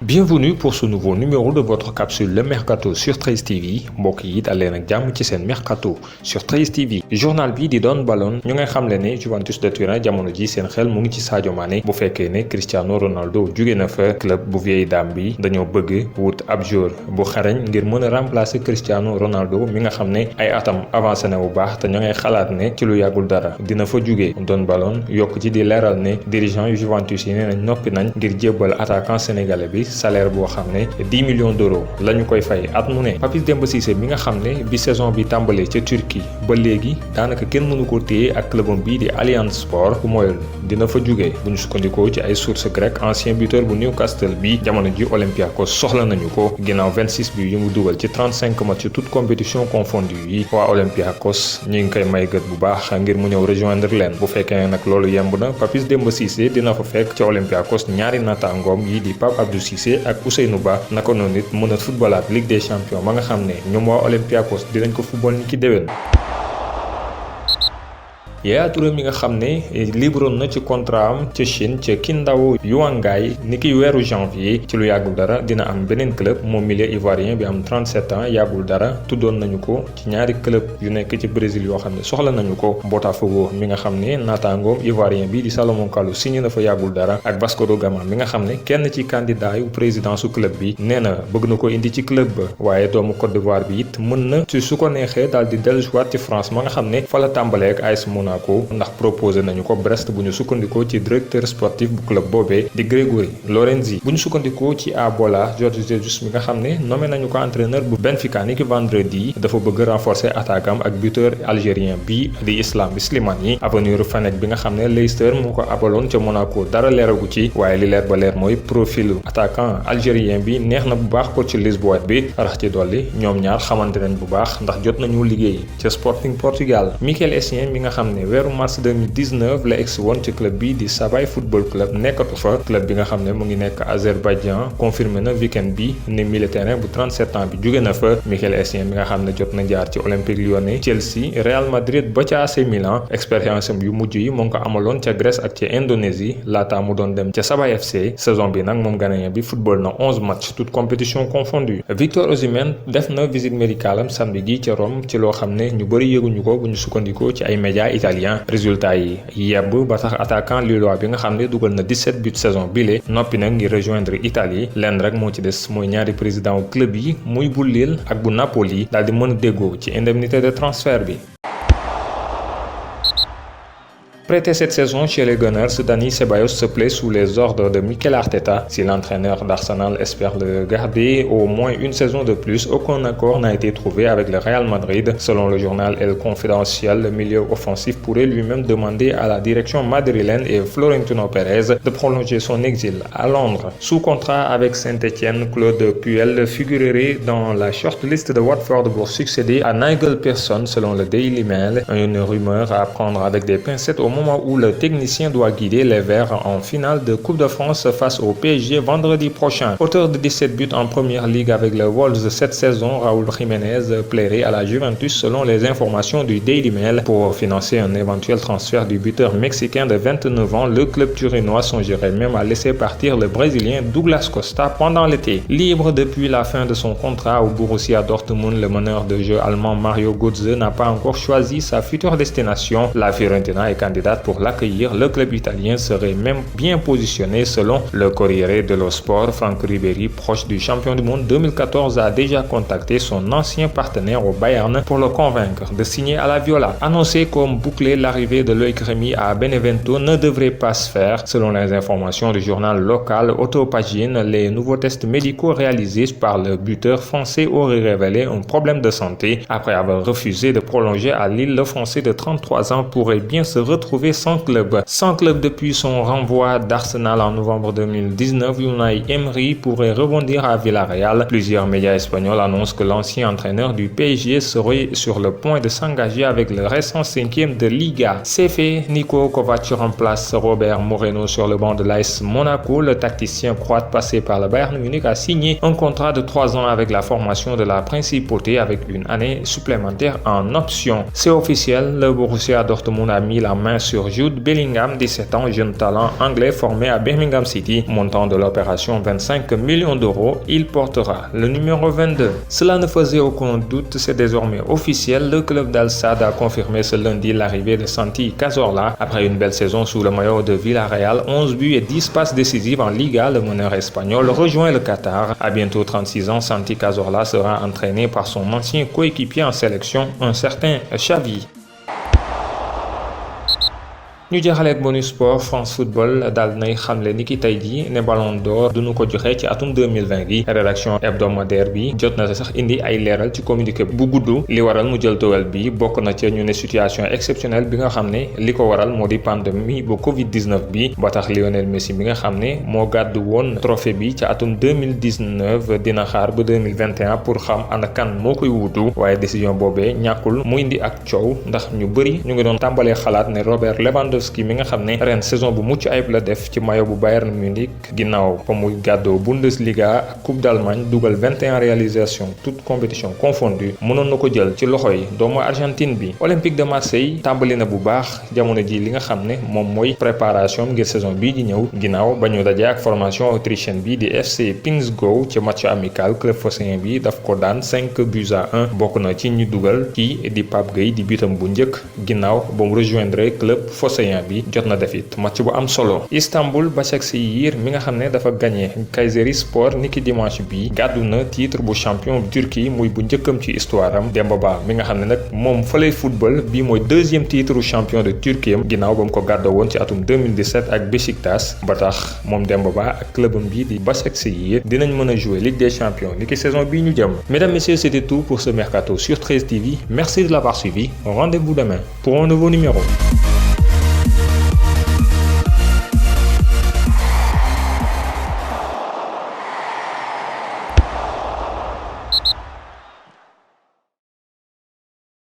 Bienvenue pour ce nouveau numéro de votre capsule Le Mercato sur 13 TV mbokk yi dal leen ak jàmm ci seen Mercato sur 13 TV journal bi di Don Balon ñu ngay xamle ne Juventus de Turin jamono ji seen xel mu ngi ci Sadio Mané bu fekkee ne Cristiano Ronaldo jóge na fa club bu vieille dame bi dañoo bëgg wut ab joueur bu xarañ ngir mën a remplacer Cristiano Ronaldo mi nga xam ne ay atam avancé na bu baax te ñu ngay xalaat ne ci lu yàggul dara dina fa jóge. Don Balon yokk ci di leeral ne dirigeant yu Juventus yi nee nañ noppi nañ ngir jébbal attaquant sénégalais bi salaire boo xam ne 10 millions d'euros la ñu koy fay at mu ne. Papis Demba Cissé mi nga xam ne bi saison bi tàmbalee ca Turquie ba léegi daanaka kenn mënu ko téye ak clubam bii di Allianz Sport bu moyul dina fa jóge bu ñu sukkandikoo ci ay sources grecques ancien buteur bu Newcastle bi jamono ji Olympiakos soxla nañu ko ginnaaw 26 bi yu mu dugal ci 35 matchs ci toute compétition confondue yi waa Olympiakos ñi ngi koy may gët bu baax ngir mu ñëw rejoindre leen bu fekkee nag loolu yemb na Papis Demba Cissé dina fa fekk ca Olympiakos ñaari naataangoom yi di Pape Abdou Cissé ak Ousseynou Ba naka noonu it mën a footballaat Ligue des Champions ma nga xam ne ñoom waa Olympiakos dinañ ko football ni ki déwén. Yaya Touré mi nga xam ne libéroon na ci contrat am ca Chine ca Qingdao Huanghai ni ki weeru janvier ci lu yàggul dara dina am beneen club moom milieu ivoirien bi am 37 ans yàggul dara tuddoon nañu ko ci ñaari club yu nekk ci Brésil yoo xam ne soxla nañu ko Botafogo mi nga xam ne naataangoom ivoirien bi di Salomon Kalou signé na fa yàggul dara ak Vasco da Gama mi nga xam ne kenn ci candidat yu président su club bi nee na bëgg na ko indi ci club ba waaye doomu Côte d'Ivoire bi it mën na ci su ko neexee daal di dellusiwaat ci France ma nga xam ne fa la tàmbalee ak AS Monaco ndax proposé nañu ko Brest bu ñu sukkandikoo ci directeur sportif bu club boobee di Grégory Lorenzi bu ñu sukkandikoo ci Abola Jorge Jesus mi nga xam ne nommé nañu ko entraîneur bu Benfica niki vendredi dafa bëgg renforcer attaque am ak buteur algérien bi di Islam Slimani avenir Fennec bi nga xam ne Leicester moo ko abaloon ca Monaco dara leeragu ci waaye li leer ba leer mooy profilu attaquant algérien bi neex na bu baax coach Lisboa bi rax ci dolli ñoom ñaar xamante nañ bu baax ndax jot nañu liggéey ca Sporting Portugal Mikel Essien mi nga xam ne weeru mars 2019 la egsi woon ci club bi di Sabay Football Club nekkatu fa club bi nga xam ne mu ngi nekk Azerbaïdjan confirmé na weekend bi ne militaire bu 37 ans bi jóge na fa Mikel Essien mi nga xam ne jot na jaar ci Olympique Lyonnais Chelsea Real Madrid ba ca AC Milan expérience am yu mujj yi moo ngi ko amaloon ca Grèce ak ca Indonésie laata mu doon dem ca Sabay FC saison bi nag moom Ghanéen bi football na 11 matchs toute compétition confondue Victor Osimhen def na visite médicale am samedi gi ca Rome ci loo xam ne ñu bëri yëguñu ko bu ñu sukkandikoo ci ay médias italiens résultat yi yebb ba tax attaquant lillois bi nga xam ne dugal na 17 buts saison bile noppi nag ngir rejoindre Italie lenn rek moo ci des mooy ñaari président club yi muy bu Lille ak bu Napoli daal di mën a déggoo ci indemnité de transfert bi. Prêté cette saison chez les Gunners, Dani Ceballos se plaît sous les ordres de Mikel Arteta. Si l'entraîneur d'Arsenal espère le garder au moins une saison de plus, aucun accord n'a été trouvé avec le Real Madrid. Selon le journal El Confidencial, le milieu offensif pourrait lui-même demander à la direction madrilène et Florentino Pérez de prolonger son exil à Londres. Sous contrat avec Saint-Etienne, Claude Puel figurerait dans la shortlist de Watford pour succéder à Nigel Pearson selon le Daily Mail. Une rumeur à prendre avec des pincettes au moment où le technicien doit guider les Verts en finale de Coupe de France face au PSG vendredi prochain. Auteur de 17 buts en première ligue avec le Wolves cette saison, Raúl Jiménez plairait à la Juventus selon les informations du Daily Mail. Pour financer un éventuel transfert du buteur mexicain de 29 ans, le club turinois songerait même à laisser partir le Brésilien Douglas Costa pendant l'été. Libre depuis la fin de son contrat au Borussia Dortmund, le meneur de jeu allemand Mario Götze n'a pas encore choisi sa future destination. La Fiorentina est candidate pour l'accueillir. Le club italien serait même bien positionné selon le Corriere dello Sport. Franck Ribéry, proche du champion du monde 2014, a déjà contacté son ancien partenaire au Bayern pour le convaincre de signer à la Viola. Annoncé comme bouclé, l'arrivée de Loïc Rémy à Benevento ne devrait pas se faire. Selon les informations du journal local Autopagine, les nouveaux tests médicaux réalisés par le buteur français auraient révélé un problème de santé. Après avoir refusé de prolonger à Lille, le Français de 33 ans pourrait bien se retrouver sans club depuis son renvoi d'Arsenal en novembre 2019. Unai Emery pourrait rebondir à Villarreal. Plusieurs médias espagnols annoncent que l'ancien entraîneur du PSG serait sur le point de s'engager avec le récent 5e de Liga. C'est fait, Niko Kovac remplace Robert Moreno sur le banc de l'AS Monaco. Le tacticien croate passé par le Bayern Munich a signé un contrat de 3 ans avec la formation de la Principauté avec une année supplémentaire en option. C'est officiel, le Borussia Dortmund a mis la main sur Jude Bellingham, 17 ans, jeune talent anglais formé à Birmingham City. Montant de l'opération 25 millions d'euros, il portera le numéro 22. Cela ne faisait aucun doute, c'est désormais officiel. Le club d'Al Sadd a confirmé ce lundi l'arrivée de Santi Cazorla. Après une belle saison sous le maillot de Villarreal, 11 buts et 10 passes décisives en Liga, le meneur espagnol rejoint le Qatar. À bientôt 36 ans, Santi Cazorla sera entraîné par son ancien coéquipier en sélection, un certain Xavi. ñu jeexale ak bonus sport. France Football daal nay xamle ni ki tey jii ne Ballon d'Or duñu ko joxe ci atum 2020 gi. rédaction hebdomadaire bi jot na sax indi ay leeral ci communiqué bu gudd. li waral mu jël dogal bi bokk na ci ñu ne situation exceptionnelle bi nga xam ne li ko waral moo di pandémie bu Covid-19 bi ba tax Lionel Messi bi nga xam ne moo gàddu woon trophée bi ci atum 2019 dina xaar ba 2021 pour xam ana kan moo koy wuutu. waaye décision boobee ñàkkul mu indi ak coow ndax ñu bëri ñu ngi doon tàmbalee xalaat ne Robert Lewandowski mi nga xam ne ren saison bu mucc ayib la def ci maillot bu Bayern Munich ginnaaw ba muy gàddoo Bundesliga ak Coupe d'Allemagne dugal 21 réalisations toutes compétitions confondues mënoon na ko jël ci loxo yi doomu Argentine bi. Olympique de Marseille tàmbali na bu baax jamono ji li nga xam ne moom mooy préparation ngir saison bii di ñëw ginnaaw ba ñu dajee ak formation autrichienne bi di FC Pingsgau ci match amical club phocéen bi daf ko daan 5-1 bokk na ci ñu dugal kii di Pape Gueye di bitam bu njëkk ginnaaw ba mu rejoindre club phocéen bi jot na def it match bu am solo. Istanbul Başakşehir mi nga xam ne dafa gagné Kayserispor niki dimanche bi gàddu na titre bu champion Turquie muy bu njëkkam ci histoire am. Demba Ba mi nga xam ne nag moom fële football bi mooy deuxième titre champion de Turquie am ginnaaw ba mu ko gàddoo woon ci atum 2017 ak Beşiktaş ba tax moom Demba Ba ak clubam bi di Başakşehir dinañ mën a jouer Ligue des champions niki saison bii ñu jëm. Mesdames, messieurs, c'était tout pour ce mercato sur 13 TV. Merci de l'avoir suivi. Rendez-vous demain pour un nouveau numéro.